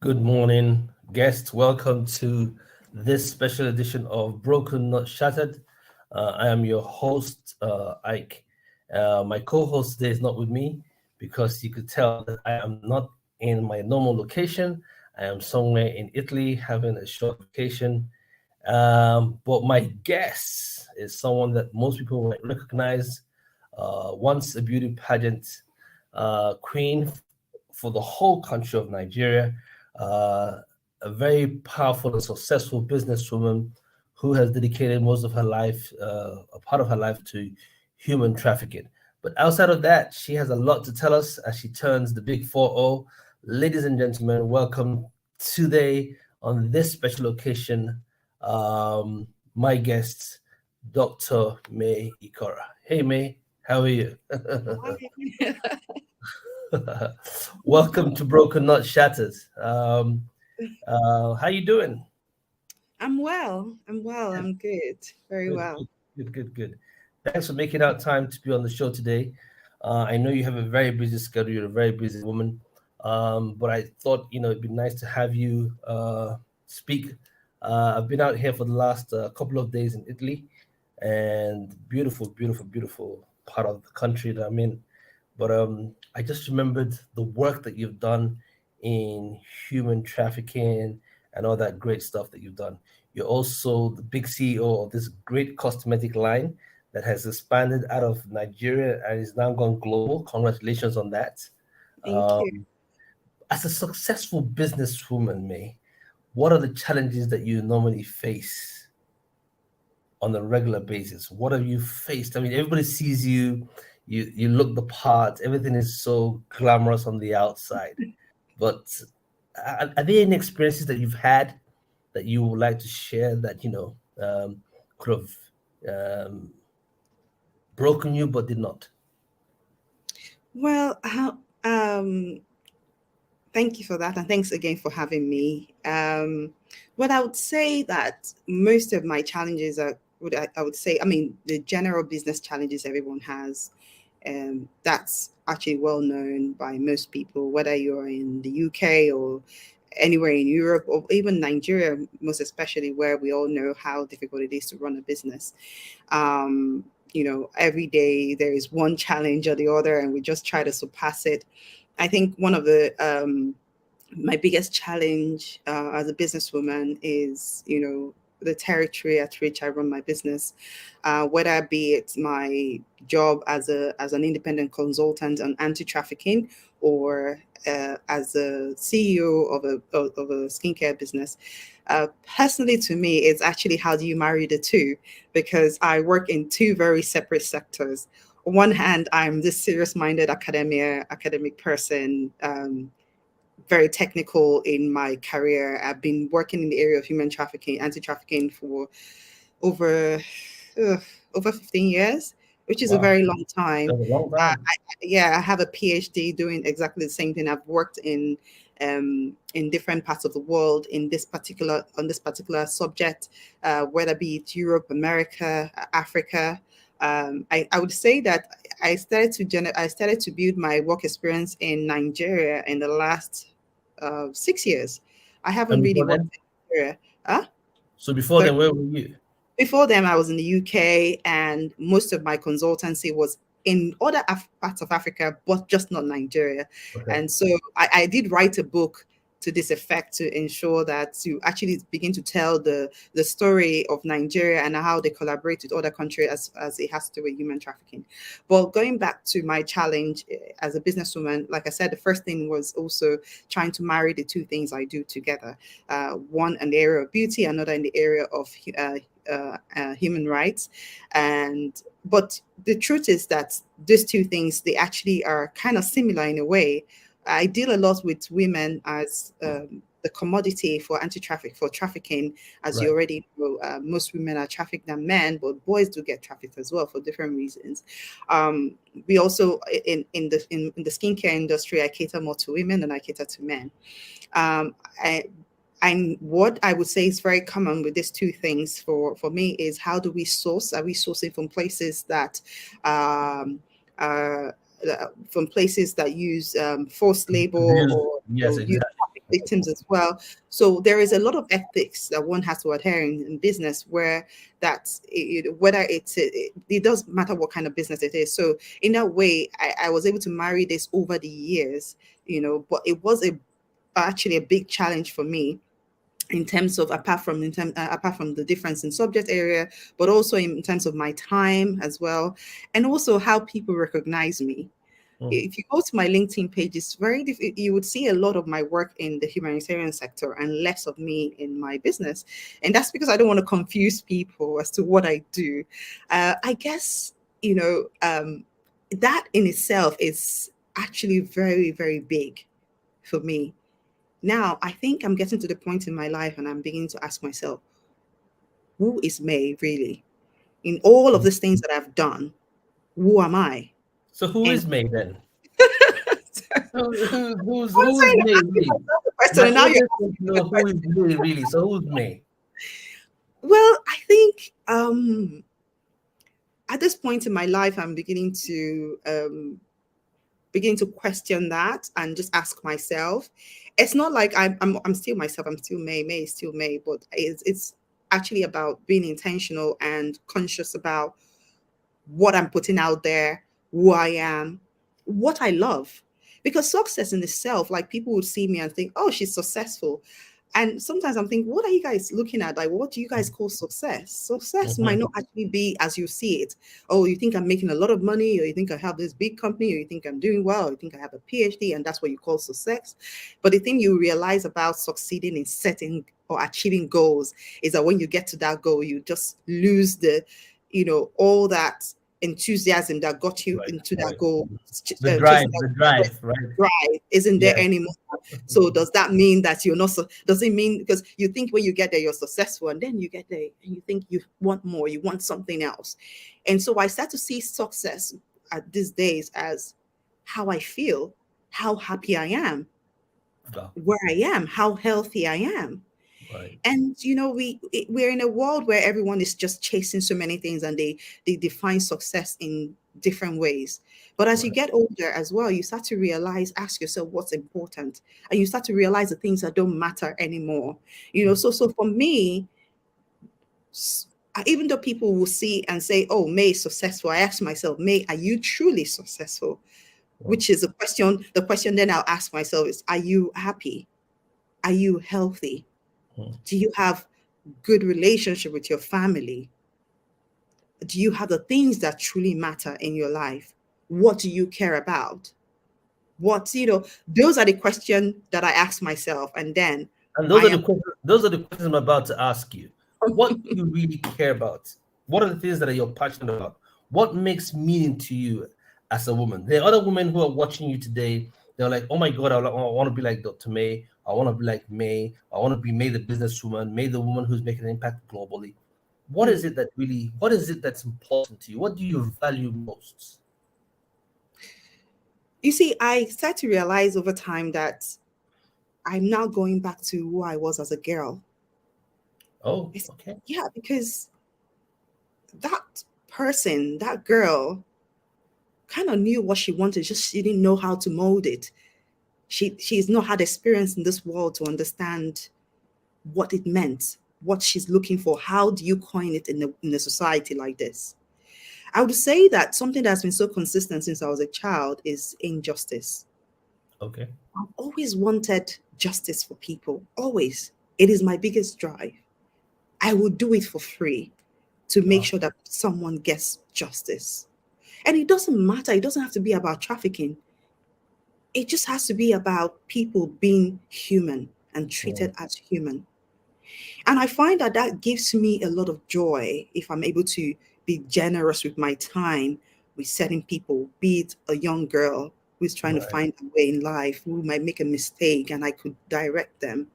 Good morning, guests. Welcome to this special edition of Broken Not Shattered. I am your host, Ike. My co-host today is not with me because you could tell that I am not in my normal location. I am somewhere in Italy having a short vacation. But my guest is someone that most people might recognize. Once a beauty pageant queen for the whole country of Nigeria, uh, a very powerful and successful businesswoman who has dedicated most of her life, a part of her life, to human trafficking. But outside of that, she has a lot to tell us as she turns the big 4-0. Ladies and gentlemen, welcome today on this special occasion, my guest, Dr. May Ikeora. Hey, May, how are you? Welcome to Broken Not Shattered. How you doing? I'm well. I'm well. I'm good. Very Good, well. good, good, good, good. Thanks for making out time to be on the show today. I know you have a very busy schedule. You're a very busy woman, but I thought it'd be nice to have you speak. I've been out here for the last couple of days in Italy, and beautiful, beautiful, beautiful part of the country that I'm in. But I just remembered the work that you've done in human trafficking and all that great stuff that you've done. You're also the big CEO of this great cosmetic line that has expanded out of Nigeria and is now gone global. Congratulations on that. Thank you. As a successful businesswoman, May, what are the challenges that you normally face on a regular basis? What have you faced? I mean, everybody sees you, you look the part, everything is so glamorous on the outside. But are there any experiences that you've had that you would like to share that could have broken you but did not? Well, thank you for that, and thanks again for having me. But I would say that most of my challenges are. I would say, I mean, the general business challenges everyone has. That's actually well known by most people, whether you're in the UK or anywhere in Europe or even Nigeria, most especially, where we all know how difficult it is to run a business. Every day there is one challenge or the other, and we just try to surpass it. I think one of the my biggest challenge as a businesswoman is, the territory at which I run my business, whether be it my job as an independent consultant on anti-trafficking or as a CEO of a skincare business. Personally, to me, it's actually how do you marry the two? Because I work in two very separate sectors. On one hand, I'm this serious-minded academic person, very technical in my career. I've been working in the area of human trafficking, anti-trafficking for over uh, over 15 years, which is a Wow, very long time. that's a long Uh, time. I, yeah, I have a PhD doing exactly the same thing. I've worked in different parts of the world on this particular subject, whether be it Europe, America, Africa. I would say that I started to build my work experience in Nigeria in the last 6 years. I And haven't really before worked then, in Nigeria. Huh? so before Sorry. then, where were you? Before then, I was in the UK, and most of my consultancy was in other parts of Africa, but just not Nigeria. Okay. And so I did write a book to this effect to ensure that to actually begin to tell the story of Nigeria and how they collaborate with other countries as it has to do with human trafficking. But going back to my challenge as a businesswoman, like I said, the first thing was also trying to marry the two things I do together. One in the area of beauty, another in the area of human rights. And but the truth is that these two things, they actually are kind of similar in a way. I deal a lot with women as the commodity for for trafficking. As you Right. already know, most women are trafficked than men, but boys do get trafficked as well for different reasons. We also in the skincare industry, I cater more to women than I cater to men. Um, I, and what I would say is very common with these two things for me is how do we source? Are we sourcing from places that um, are from places that use forced labor Abuse. or Yes, use exactly. victims as well. So there is a lot of ethics that one has to adhere in business, where that's whether it does matter what kind of business it is. So in that way, I was able to marry this over the years, but it was actually a big challenge for me in terms of apart from the difference in subject area, but also in terms of my time as well, and also how people recognize me. If you go to my LinkedIn page, it's very you would see a lot of my work in the humanitarian sector and less of me in my business, and that's because I don't want to confuse people as to what I do. I guess that in itself is actually very, very big for me. Now, I think I'm getting to the point in my life and I'm beginning to ask myself, who is May really? In all of these things that I've done, who am I? So who And is May then? I'm Who is saying, May asking really? myself the question, My and now you're audience wants to asking me the know who is question. May really. So who's May? Well, I think at this point in my life, I'm beginning to question that and just ask myself. It's not like I'm still myself. I'm still May. May is still May, but it's actually about being intentional and conscious about what I'm putting out there, who I am, what I love. Because success in itself, like people would see me and think, oh, she's successful. And sometimes I'm thinking, what are you guys looking at? Like, what do you guys call success? Success might not actually be as you see it. Oh, you think I'm making a lot of money, or you think I have this big company, or you think I'm doing well, or you think I have a PhD, and that's what you call success. But the thing you realize about succeeding in setting or achieving goals is that when you get to that goal, you just lose all that enthusiasm that got you into that goal, chasing The that drive, right? drive isn't there Yes. anymore. So does that mean that you're not does it mean, because you think when you get there you're successful, and then you get there and you think you want more, you want something else. And so I start to see success at these days as how I feel, how happy I am, Wow. where I am, how healthy I am. Right. And we're in a world where everyone is just chasing so many things, and they define success in different ways. But as you Right. get older as well, you start to realize, ask yourself what's important, and you start to realize the things that don't matter anymore. So for me, even though people will see and say, oh, May is successful, I ask myself, May, are you truly successful? Wow. Which is the question then I'll ask myself is, are you happy? Are you healthy? Do you have good relationship with your family? Do you have the things that truly matter in your life? What do you care about? Those are the questions that I ask myself. And then And I am those are the questions I'm about to ask you. What do you really care about? What are the things that you're passionate about? What makes meaning to you as a woman? There are other women who are watching you today. They're like, oh my God, I want to be like Dr. May. I want to be like May. I want to be May the businesswoman, May the woman who's making an impact globally. What is it what is it that's important to you? What do you value most? you see, I start to realize over time that I'm now going back to who I was as a girl. Oh, It's, okay. yeah, because that person, that girl, kind of knew what she wanted, just she didn't know how to mold it. She's not had experience in this world to understand what it meant, what she's looking for. How do you coin it in a society like this? I would say that something that's been so consistent since I was a child is injustice. Okay. I've always wanted justice for people, always. It is my biggest drive. I will do it for free to make Wow. sure that someone gets justice. And it doesn't matter, it doesn't have to be about trafficking. It just has to be about people being human and treated as human. And I find that that gives me a lot of joy if I'm able to be generous with my time with certain people, be it a young girl who's trying to Right. find a way in life, who might make a mistake, and I could direct them.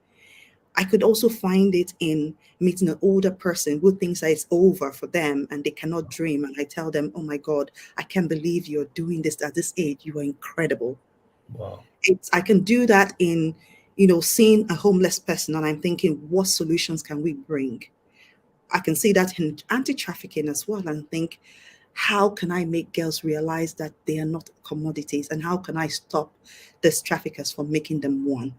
I could also find it in meeting an older person who thinks that it's over for them and they cannot dream. And I tell them, oh my God, I can't believe you're doing this at this age. You are incredible. Wow. I can do that in, seeing a homeless person and I'm thinking, what solutions can we bring? I can see that in anti-trafficking as well and think, how can I make girls realize that they are not commodities, and how can I stop these traffickers from making them one?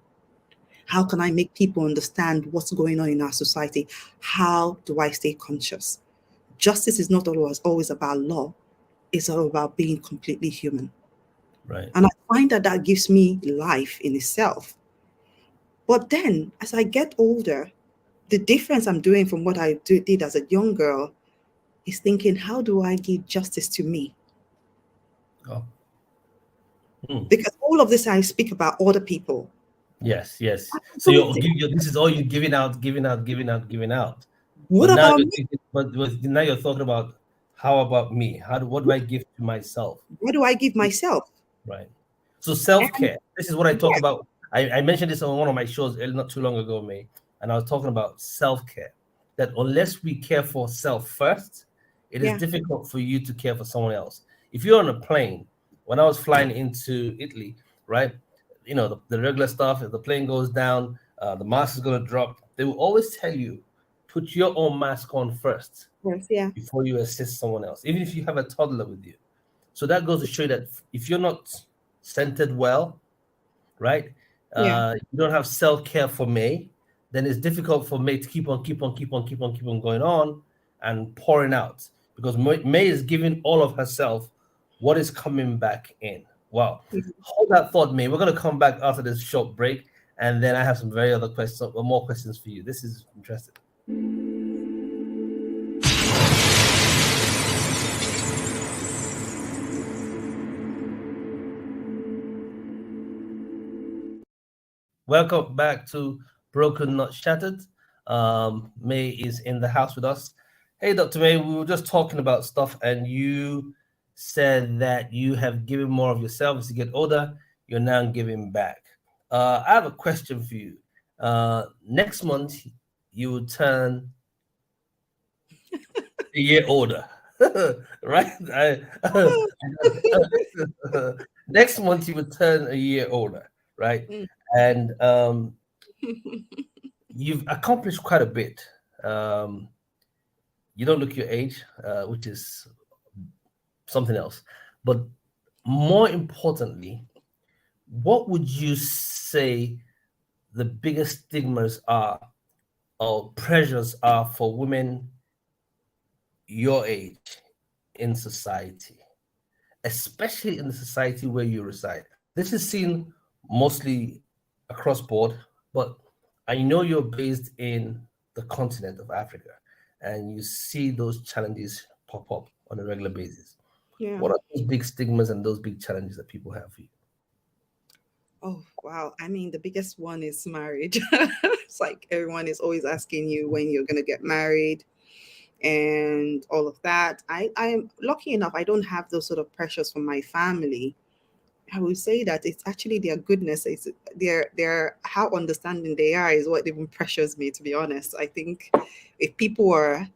How can I make people understand what's going on in our society? How do I stay conscious? Justice is not always about law. It's all about being completely human. Right. And I find that that gives me life in itself. But then as I get older, the difference I'm doing from what I did as a young girl is thinking, how do I give justice to me? Oh. Hmm. Because all of this I speak about other people. Yes, yes. So Don't think, this is all you giving out, giving out, giving out, giving out. what But now about you're me? thinking, but now you're talking about how about me? What do I give to myself? What do I give myself? Right. So And self-care. This is what I talk yeah, about. I mentioned this on one of my shows not too long ago, May, and I was talking about self-care. That unless we care for self first, it is yeah, difficult for you to care for someone else. If you're on a plane, when I was flying into Italy, right? The regular stuff. If the plane goes down, the mask is going to drop. They will always tell you, put your own mask on first yes, yeah, before you assist someone else, even if you have a toddler with you. So that goes to show you that if you're not centered well, right? yeah. You don't have self-care for May, then it's difficult for May to keep on going on and pouring out because May is giving all of herself what is coming back in. Wow. Hold that thought, May. We're going to come back after this short break, and then I have some very other questions, more questions for you. This is interesting. Welcome back to Broken Not Shattered. May is in the house with us. Hey, Dr. May, we were just talking about stuff, and you said that you have given more of yourself as you get older. You're now giving back. I have a question for you. Next month, you will turn a year older, right? Next month, you will turn a year older, right? Mm. And you've accomplished quite a bit. Um, you don't look your age, which is something else. But more importantly, what would you say the biggest stigmas are or pressures are for women your age in society, especially in the society where you reside? This is seen mostly across board, but I know you're based in the continent of Africa and you see those challenges pop up on a regular basis. Yeah. What are those big stigmas and those big challenges that people have for you? Oh, wow. I mean, the biggest one is marriage. It's like everyone is always asking you when you're going to get married and all of that. I'm lucky enough, I don't have those sort of pressures from my family. I would say that it's actually their goodness. It's their how understanding they are is what even pressures me. To be honest, I think if people are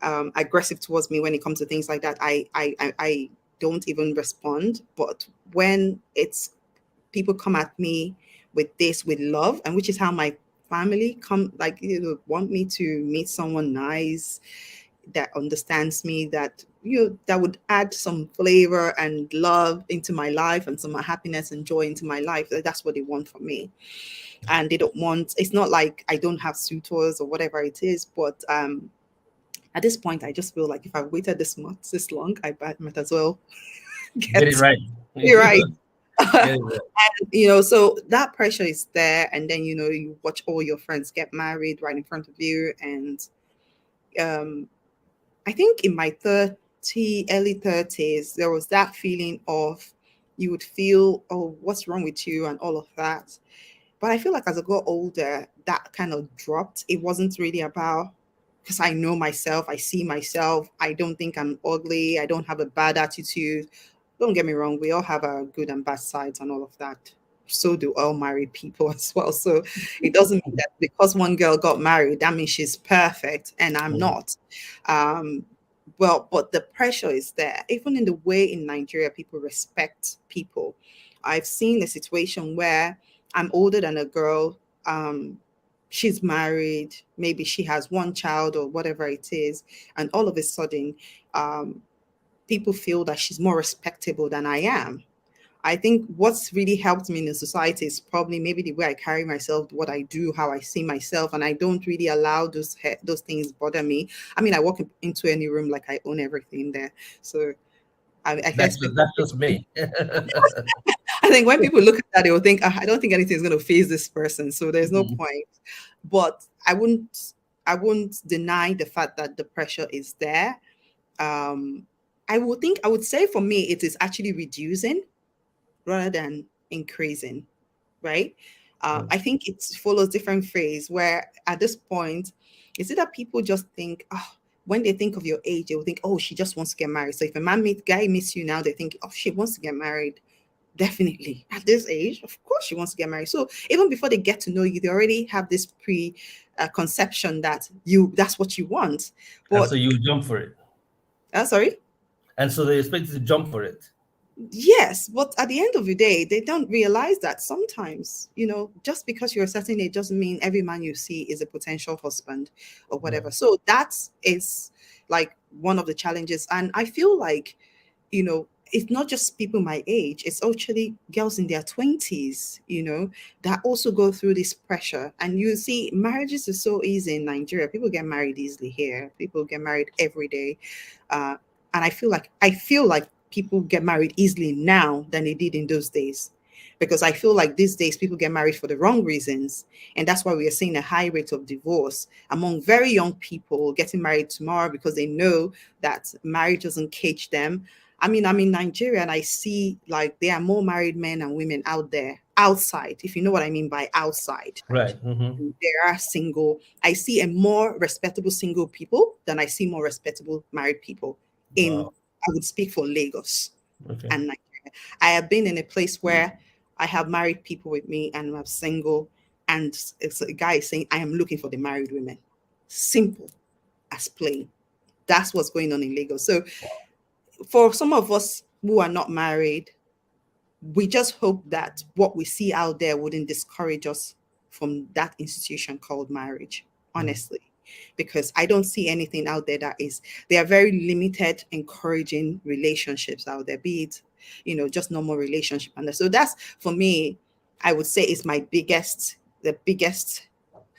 aggressive towards me when it comes to things like that, I don't even respond. But when it's people come at me with this with love, and which is how my family come, like, want me to meet someone nice that understands me, that that would add some flavor and love into my life and some happiness and joy into my life. That's what they want from me. And they don't want, it's not like I don't have suitors or whatever it is, but at this point I just feel like if I've waited this long, I might as well Get get it right. it right. Get it right. So that pressure is there, and then you watch all your friends get married right in front of you. And um I think in my early 30s, there was that feeling of, you would feel, oh, what's wrong with you and all of that. But I feel like as I got older, that kind of dropped. It wasn't really about, because I know myself, I see myself. I don't think I'm ugly. I don't have a bad attitude. Don't get me wrong, we all have our good and bad sides and all of that. So do all married people as well. So it doesn't mean that because one girl got married, that means she's perfect and I'm not. Um, well, but the pressure is there. Even in the way in Nigeria people respect people. I've seen a situation where I'm older than a girl. She's married, maybe she has one child or whatever it is, and all of a sudden, people feel that she's more respectable than I am. I think what's really helped me in the society is probably maybe the way I carry myself, what I do, how I see myself, and I don't really allow those things bother me. I mean, I walk into any room like I own everything there. So I guess That's just me. I think when people look at that, they will think, "Ah, I don't think anything is going to phase this person, so there's no point." But I wouldn't deny the fact that the pressure is there. I would say for me, it is actually reducing rather than increasing, right? I think it follows different phase where at this point, is it that people just think, oh, when they think of your age, they will think, oh, she just wants to get married. So if a guy meets you now, they think, oh, she wants to get married. Definitely at this age, of course, she wants to get married. So even before they get to know you, they already have this conception that that's what you want. But And so you jump for it. Sorry. And so they expect you to jump for it. Yes, but at the end of the day, they don't realize that sometimes, just because you're a certain age doesn't mean every man you see is a potential husband or whatever. So that is like one of the challenges. And I feel like, it's not just people my age, it's actually girls in their 20s, that also go through this pressure. And you see, marriages are so easy in Nigeria. People get married easily here. People get married every day. And I feel like people get married easily now than they did in those days, because I feel like these days people get married for the wrong reasons, and that's why we are seeing a high rate of divorce among very young people getting married tomorrow because they know that marriage doesn't cage them. I mean, I'm in Nigeria and I see like there are more married men and women out there outside, if you know what I mean by outside. Right. There are single. I see a more respectable single people than I see more respectable married people in, I would speak for Lagos and Nigeria. I have been in a place where I have married people with me and I'm single, and it's a guy saying, I am looking for the married women. Simple as plain. That's what's going on in Lagos. So for some of us who are not married, we just hope that what we see out there wouldn't discourage us from that institution called marriage, honestly. Because I don't see anything out there there are very limited encouraging relationships out there, be it, just normal relationship. And so that's, for me, I would say is the biggest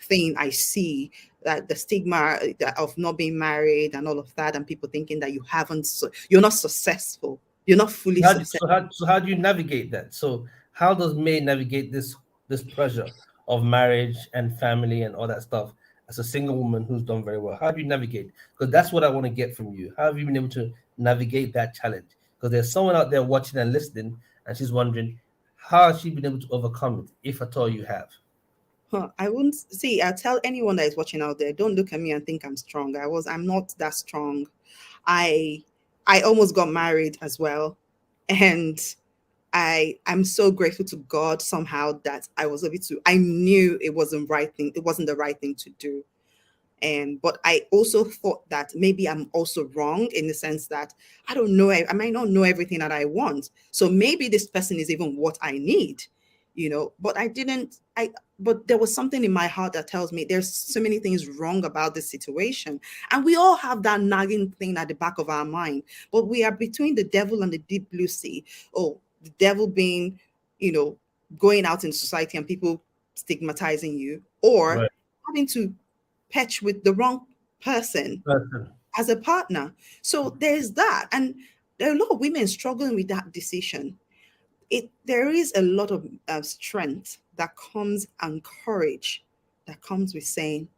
thing I see, that the stigma of not being married and all of that, and people thinking that you're not successful. You're not fully successful. So how do you navigate that? So how does May navigate this pressure of marriage and family and all that stuff as a single woman who's done very well? How do you navigate? Because that's what I want to get from you. How have you been able to navigate that challenge? Because there's someone out there watching and listening, and she's wondering, how has she been able to overcome it, if at all you have? I wouldn't see. I tell anyone that is watching out there, don't look at me and think I'm strong. I'm not that strong. I almost got married as well. And I'm so grateful to God somehow that I was able to, I knew it wasn't the right thing to do. But I also thought that maybe I'm also wrong in the sense that I don't know, I might not know everything that I want. So maybe this person is even what I need, but but there was something in my heart that tells me there's so many things wrong about this situation. And we all have that nagging thing at the back of our mind, but we are between the devil and the deep blue sea. Oh, the devil being, going out in society and people stigmatizing you, or having to patch with the wrong person as a partner. So there's that. And there are a lot of women struggling with that decision. There is a lot of strength that comes, and courage that comes with saying,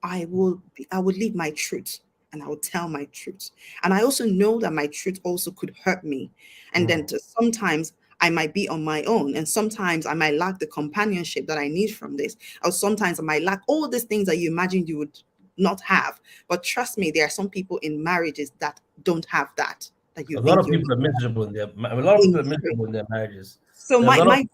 I will leave my truth and I will tell my truth. And I also know that my truth also could hurt me. And then sometimes I might be on my own, and sometimes I might lack the companionship that I need from this, or sometimes I might lack all these things that you imagined you would not have. But trust me, there are some people in marriages that don't have that. That you A lot think of people are miserable in their marriages. So There are a lot of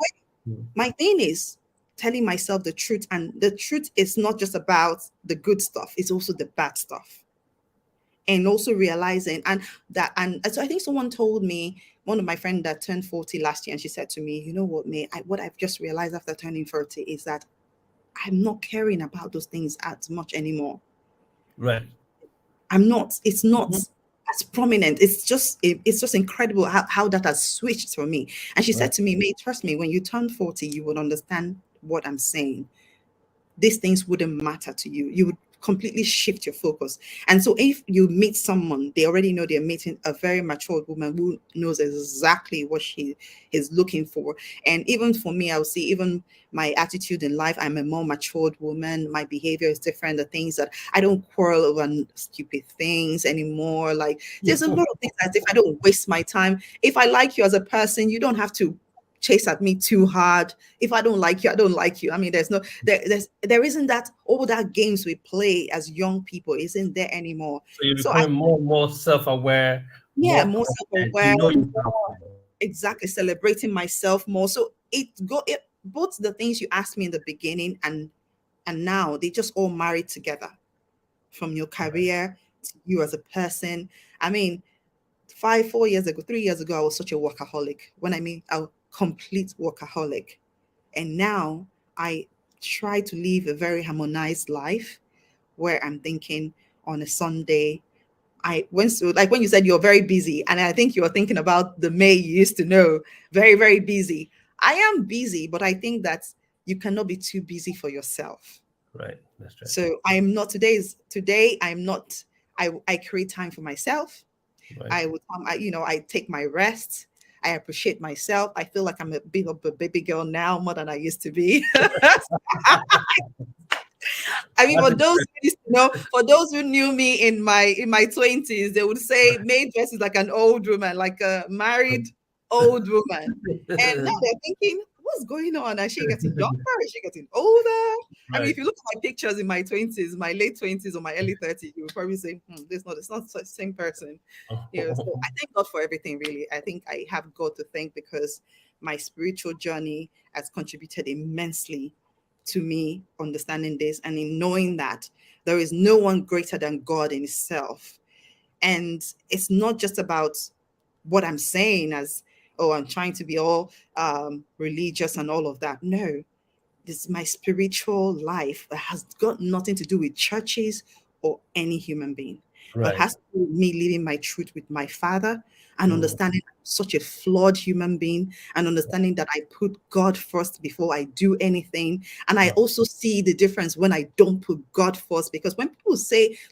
my thing is telling myself the truth, and the truth is not just about the good stuff; it's also the bad stuff. And also realizing, and so I think someone told me, one of my friends that turned 40 last year, and she said to me, you know what, May, what I've just realized after turning 40 is that I'm not caring about those things as much anymore. Right. I'm not. It's not. as prominent. It's just incredible how that has switched for me. And she said to me, May, trust me, when you turn 40, you will understand what I'm saying. These things wouldn't matter to you. You would completely shift your focus. And so if you meet someone, they already know they're meeting a very matured woman who knows exactly what she is looking for. And even for me, I'll see even my attitude in life. I'm a more matured woman. My behavior is different. The things that I don't quarrel over stupid things anymore. Like there's a lot of things that if I don't waste my time, if I like you as a person, you don't have to chase at me too hard. If I don't like you, I don't like you. I mean, there isn't that all that games we play as young people isn't there anymore. So you're So I becoming more and more self-aware, more self-aware, exactly, celebrating myself more. So it both the things you asked me in the beginning and now they just all marry together, from your career to you as a person. I mean, 4 years ago, 3 years ago, I was such a workaholic. When I mean a complete workaholic. And now I try to live a very harmonized life where I'm thinking on a Sunday. I went to, like when you said you're very busy, and I think you're thinking about the May you used to know, very, very busy. I am busy, but I think that you cannot be too busy for yourself. Right. That's right. So I'm not today. I'm not. I create time for myself. Right. I would, I take my rest. I appreciate myself. I feel like I'm a bit of a baby girl now, more than I used to be. I mean, for those who used to know, for those who knew me in my 20s, they would say May dresses like an old woman, like a married old woman. And now they're thinking, what's going on? Is she getting younger? Is she getting older? I mean, if you look at my pictures in my 20s, my late 20s or my early 30s, you would probably say, it's not the same person. So I thank God for everything, really. I think I have God to thank because my spiritual journey has contributed immensely to me understanding this and in knowing that there is no one greater than God in itself. And it's not just about what I'm saying as, oh, I'm trying to be all religious and all of that. No, this is my spiritual life. It has got nothing to do with churches or any human being. But it has to do with me living my truth with my Father and understanding I'm such a flawed human being and understanding that I put God first before I do anything. And I also see the difference when I don't put God first, because when people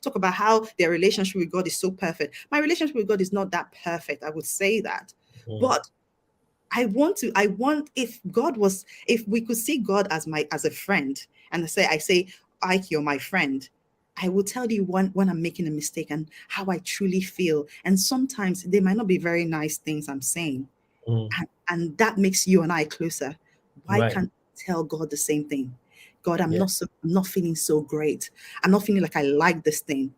talk about how their relationship with God is so perfect, my relationship with God is not that perfect. I would say that. But if we could see God as a friend, and I say, Ike, you're my friend, I will tell you when I'm making a mistake and how I truly feel. And sometimes they might not be very nice things I'm saying. And that makes you and I closer. Why can't I tell God the same thing? God, I'm not feeling so great. I'm not feeling like I like this thing.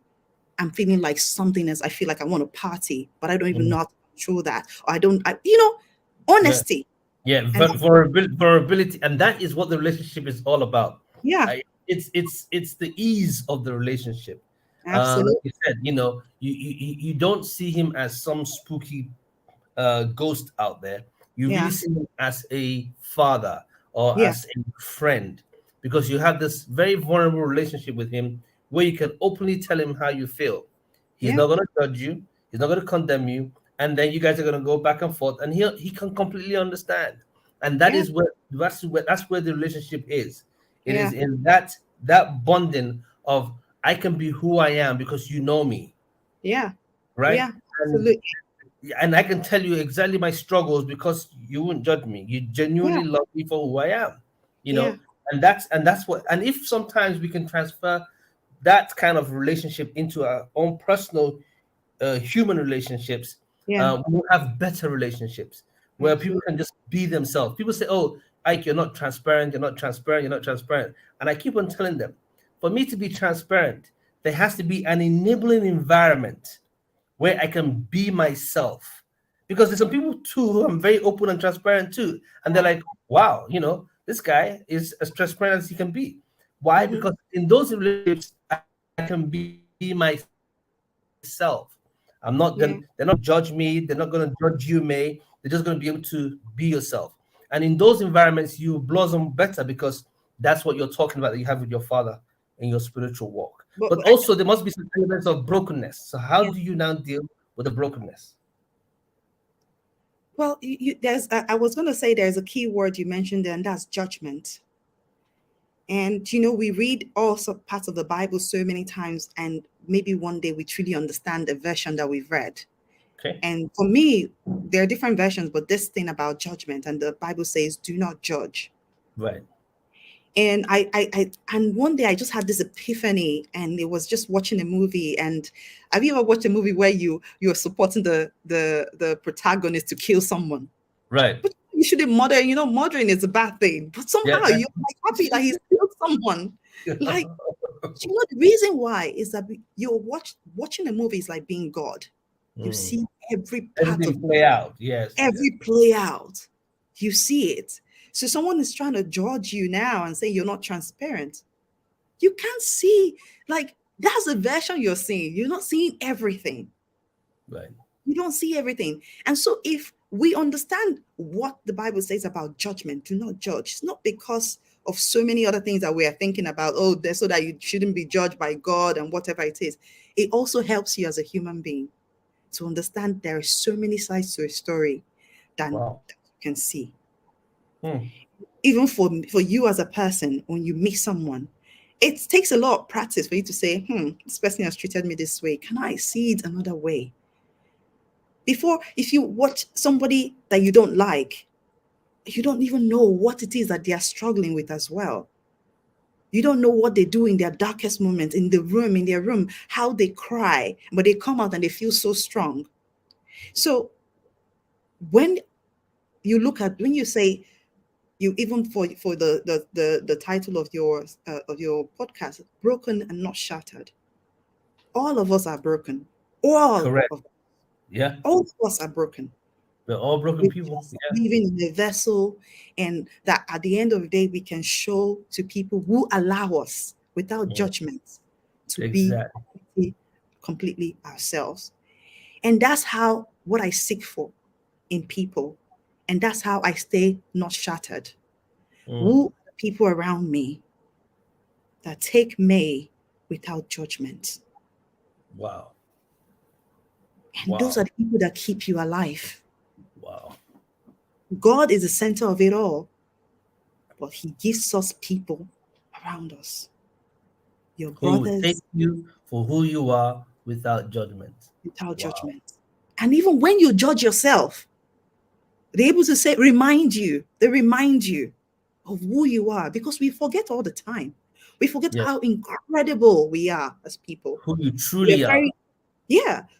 I'm feeling like something else. I feel like I want to party, but I don't even know how to control that. Or honesty. Vulnerability. And that is what the relationship is all about. It's the ease of the relationship. Absolutely. Like you said, you don't see him as some spooky ghost out there. You really see him as a father or as a friend, because you have this very vulnerable relationship with him where you can openly tell him how you feel. He's not going to judge you. He's not going to condemn you. And then you guys are going to go back and forth, and he can completely understand. And that's where the relationship is. It is in that bonding of, I can be who I am because you know me. Yeah. Right. Yeah. Absolutely. And I can tell you exactly my struggles because you wouldn't judge me. You genuinely love me for who I am. And that's what. And if sometimes we can transfer that kind of relationship into our own personal human relationships, we'll have better relationships where people can just be themselves. People say, oh, Ike, you're not transparent, you're not transparent, you're not transparent. And I keep on telling them, for me to be transparent, there has to be an enabling environment where I can be myself. Because there's some people too who I'm very open and transparent to. And they're like, wow, this guy is as transparent as he can be. Why? Because in those relationships, I can be myself. They're not going to judge me. They're not going to judge you, May. They're just going to be able to be yourself. And in those environments, you blossom better because that's what you're talking about that you have with your Father in your spiritual walk. But also, there must be some elements of brokenness. So how do you now deal with the brokenness? Well, I was going to say there's a key word you mentioned there, and that's judgment. And, we read also parts of the Bible so many times, and maybe one day we truly understand the version that we've read. Okay. And for me, there are different versions, but this thing about judgment, and the Bible says, do not judge. Right. And and one day I just had this epiphany, and it was just watching a movie. And have you ever watched a movie where you're supporting the protagonist to kill someone? Right. But you shouldn't murder. Murdering is a bad thing. But Yeah. somehow you're like happy that he's killed someone. Like, the reason why is that you're watching a movie is like being God. You see every part everything of play out. Yes. every play out. You see it. So someone is trying to judge you now and say you're not transparent. You can't see, like, that's the version you're seeing. You're not seeing everything. Right. You don't see everything. And so if we understand what the Bible says about judgment, do not judge. It's not because of so many other things that we are thinking about, so that you shouldn't be judged by God and whatever it is. It also helps you as a human being to understand there are so many sides to a story that you can see. Even for you as a person, when you meet someone, it takes a lot of practice for you to say, this person has treated me this way. Can I see it another way? If you watch somebody that you don't like, you don't even know what it is that they are struggling with as well. You don't know what they do in their darkest moments, in their room, how they cry, but they come out and they feel so strong. So when you say, you even for the title of your podcast, broken and not shattered. All of us are broken. Correct. All of us are broken. We're all broken people. Living in a vessel, and that at the end of the day, we can show to people who allow us without judgment to be completely ourselves. And that's what I seek for in people. And that's how I stay not shattered. Who are the people around me that take me without judgment? Wow. And those are the people that keep you alive. Wow. God is the center of it all, but he gives us people around us. Your brothers. Who take you for who you are without judgment. Without judgment. And even when you judge yourself, they're able to remind you of who you are, because we forget all the time. We forget how incredible we are as people. Who you truly are.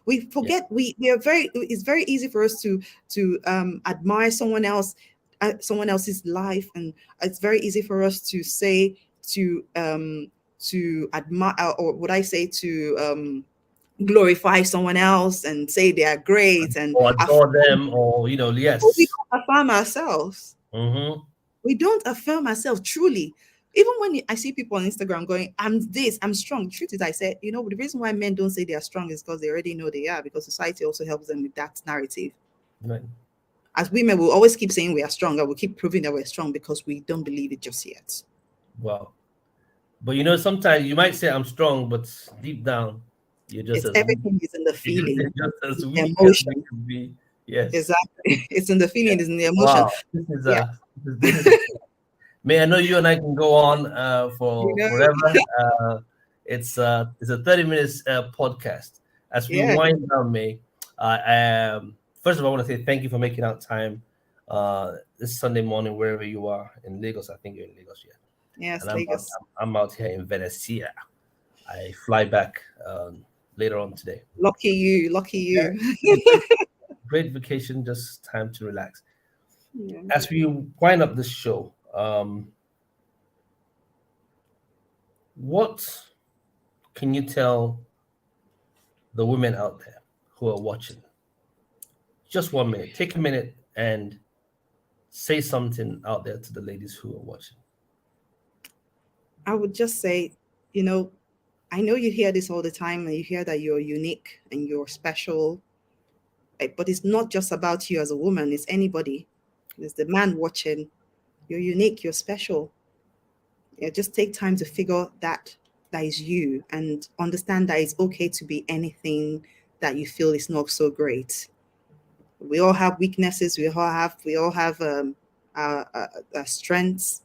We forget. We are very. It's very easy for us to admire someone else's life, and it's very easy for us to say to admire, or would I say to glorify someone else and say they are great and or adore them, or yes. We don't affirm ourselves. We don't affirm ourselves truly. Even when I see people on Instagram going, I'm this, I'm strong. The truth is, I said, the reason why men don't say they are strong is because they already know they are, because society also helps them with that narrative. Right. As women, we'll always keep saying we are strong, and we'll keep proving that we're strong because we don't believe it just yet. Wow. But sometimes you might say I'm strong, but deep down, you're just everything is in the feeling. Just as weak emotion. As we can be. Yes. Exactly. It's in the feeling, it's in the emotion. Wow. This is May I know you and I can go on for forever. It's a 30 minutes podcast. As we wind down, May, first of all, I want to say thank you for making out time this Sunday morning, wherever you are in Lagos. I think you're in Lagos, Yes, and Lagos. I'm out here in Venezia. I fly back later on today. Lucky you. Great vacation, just time to relax. Yeah. As we wind up this show, what can you tell the women out there who are watching? Just 1 minute. Take a minute and say something out there to the ladies who are watching. I would just say, I know you hear this all the time, and you hear that you're unique and you're special, but it's not just about you as a woman. It's anybody. It's the man watching. You're unique. You're special. Just take time to figure that is you, and understand that it's okay to be anything that you feel is not so great. We all have weaknesses. We all have our strengths,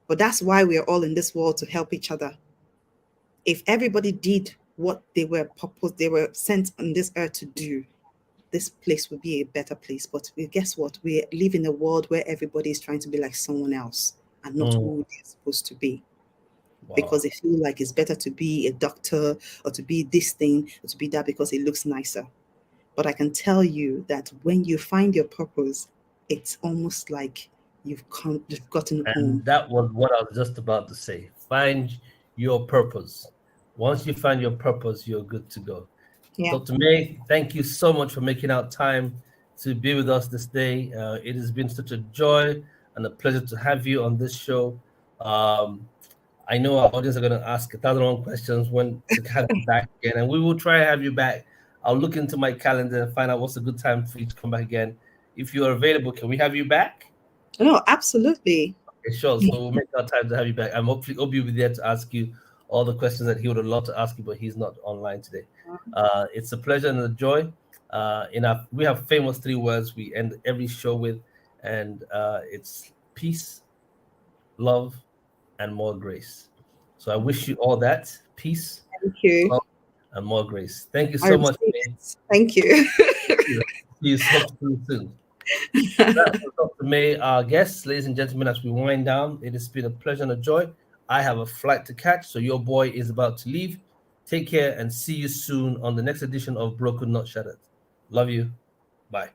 but that's why we are all in this world, to help each other. If everybody did what they were sent on this earth to do, this place would be a better place. But guess what? We live in a world where everybody is trying to be like someone else and not who they're supposed to be. Wow. Because they feel like it's better to be a doctor or to be this thing or to be that because it looks nicer. But I can tell you that when you find your purpose, it's almost like you've gotten And home. that was what I was just about to say. Find your purpose. Once you find your purpose, you're good to go. Yeah. Dr. May, thank you so much for making out time to be with us this day. It has been such a joy and a pleasure to have you on this show. I know our audience are going to ask 1,001 questions when to have you back again, and we will try to have you back. I'll look into my calendar and find out what's a good time for you to come back again. If you are available, can we have you back? No, absolutely. Okay, sure. So we'll make our time to have you back. I'm hopefully Obi will be there to ask you all the questions that he would have loved to ask you, but he's not online today. It's a pleasure and a joy. We have famous 3 words we end every show with, and it's peace, love, and more grace. So I wish you all that peace, Thank you. love, and more grace. Thank you I so much. received it. Thank you. See you soon. That was Dr. May, our guest. Ladies and gentlemen, as we wind down, it has been a pleasure and a joy. I have a flight to catch, so your boy is about to leave. Take care and see you soon on the next edition of Broken Not Shattered. Love you. Bye.